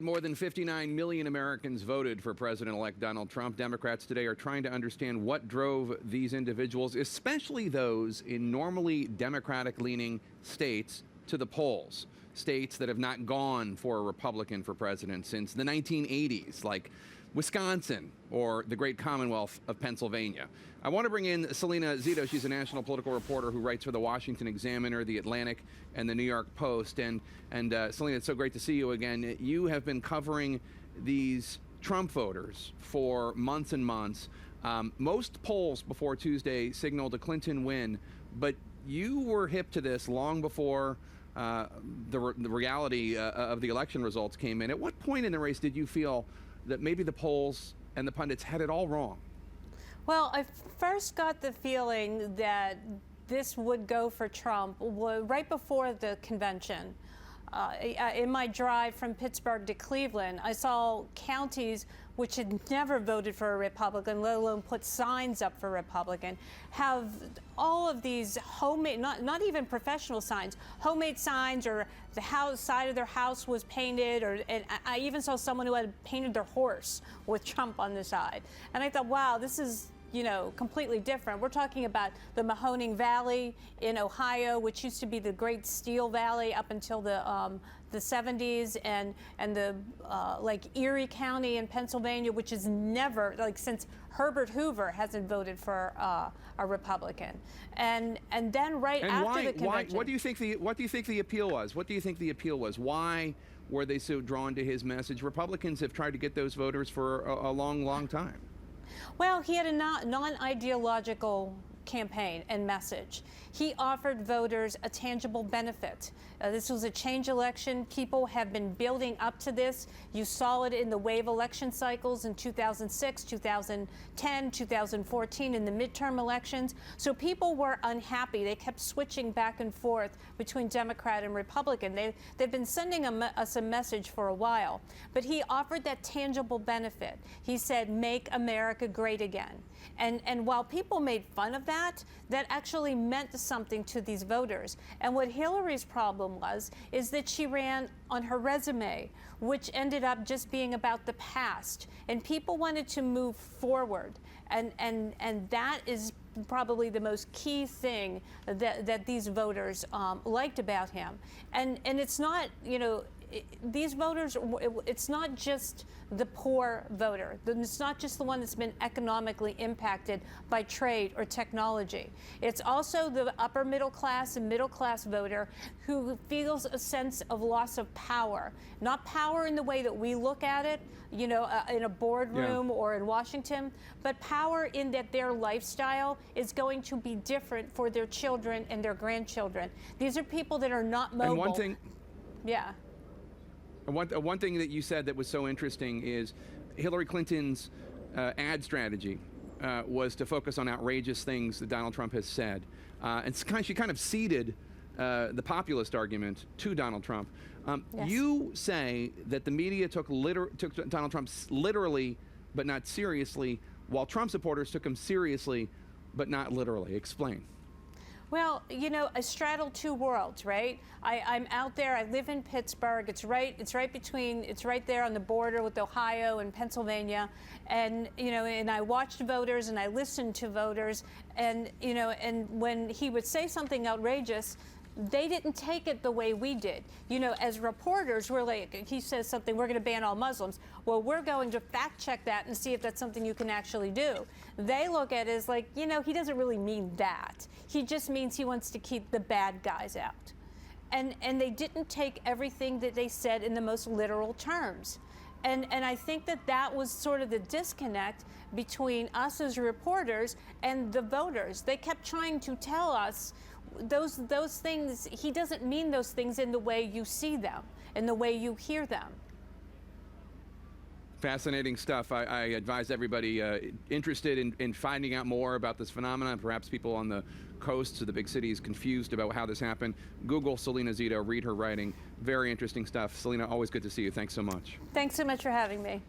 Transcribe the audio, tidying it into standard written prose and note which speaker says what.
Speaker 1: More than 59 million Americans voted for President-elect Donald Trump. Democrats today are trying to understand what drove these individuals, especially those in normally Democratic-leaning states, to the polls. States that have not gone for a Republican for president since the 1980s, like Wisconsin or the great Commonwealth of Pennsylvania. I want to bring in Salena Zito. She's a national political reporter who writes for the Washington Examiner, the Atlantic, and the New York Post. And Salena, it's so great to see you again. You have been covering these Trump voters for months and months. Most polls before Tuesday signaled a Clinton win, but you were hip to this long before the reality of the election results came in. At what point in the race did you feel that maybe the polls and the pundits had it all wrong?
Speaker 2: Well, I first got the feeling that this would go for Trump right before the convention. In my drive from Pittsburgh to Cleveland, I saw counties which had never voted for a Republican, let alone put signs up for Republican, have all of these homemade, not even professional signs, homemade signs, or the house side of their house was painted, and I even saw someone who had painted their horse with Trump on the side. And I thought, wow, this is, you know, completely different. We're talking about the Mahoning Valley in Ohio, which used to be the Great Steel Valley up until the 70s, and the like Erie County in Pennsylvania, which is never, like, since Herbert Hoover hasn't voted for a Republican. And then right after the convention.
Speaker 1: What do you think the appeal was? What do you think the appeal was? Why were they so drawn to his message? Republicans have tried to get those voters for a long, long time.
Speaker 2: Well, he had a non-ideological campaign and message. He offered voters a tangible benefit. This was a change election. People have been building up to this. You saw it in the wave election cycles in 2006, 2010, 2014, in the midterm elections. So people were unhappy. They kept switching back and forth between Democrat and Republican. They've been sending us a message for a while. But he offered that tangible benefit. He said, "Make America great again." And while people made fun of that, that actually meant something to these voters. And what Hillary's problem is that she ran on her resume, which ended up just being about the past. And people wanted to move forward. And that is probably the most key thing that these voters liked about him. And it's not, you know, these voters, it's not just the poor voter. It's not just the one that's been economically impacted by trade or technology. It's also the upper middle class and middle class voter who feels a sense of loss of power. Not power in the way that we look at it, you know, in a boardroom or in Washington, but power in that their lifestyle is going to be different for their children and their grandchildren. These are people that are not mobile.
Speaker 1: And one thing,
Speaker 2: yeah.
Speaker 1: One thing that you said that was so interesting is Hillary Clinton's ad strategy was to focus on outrageous things that Donald Trump has said. And she kind of ceded the populist argument to Donald Trump.
Speaker 2: Yes.
Speaker 1: You say that the media took Donald Trump literally but not seriously, while Trump supporters took him seriously but not literally. Explain.
Speaker 2: Well, you know, I straddle two worlds, right? I'm out there. I live in Pittsburgh. It's right there on the border with Ohio and Pennsylvania, and you know, and I watched voters and I listened to voters, and you know, and when he would say something outrageous, they didn't take it the way we did. You know, as reporters, we're like, he says something, we're going to ban all Muslims. Well, we're going to fact check that and see if that's something you can actually do. They look at it as like, you know, he doesn't really mean that. He just means he wants to keep the bad guys out. And they didn't take everything that they said in the most literal terms. And I think that was sort of the disconnect between us as reporters and the voters. They kept trying to tell us those things. He doesn't mean those things in the way you see them, in the way you hear them.
Speaker 1: Fascinating stuff. I advise everybody interested in finding out more about this phenomenon, perhaps people on the coasts of the big cities confused about how this happened. Google Salena Zito, read her writing. Very interesting stuff. Salena, always good to see you. Thanks so much.
Speaker 2: Thanks so much for having me.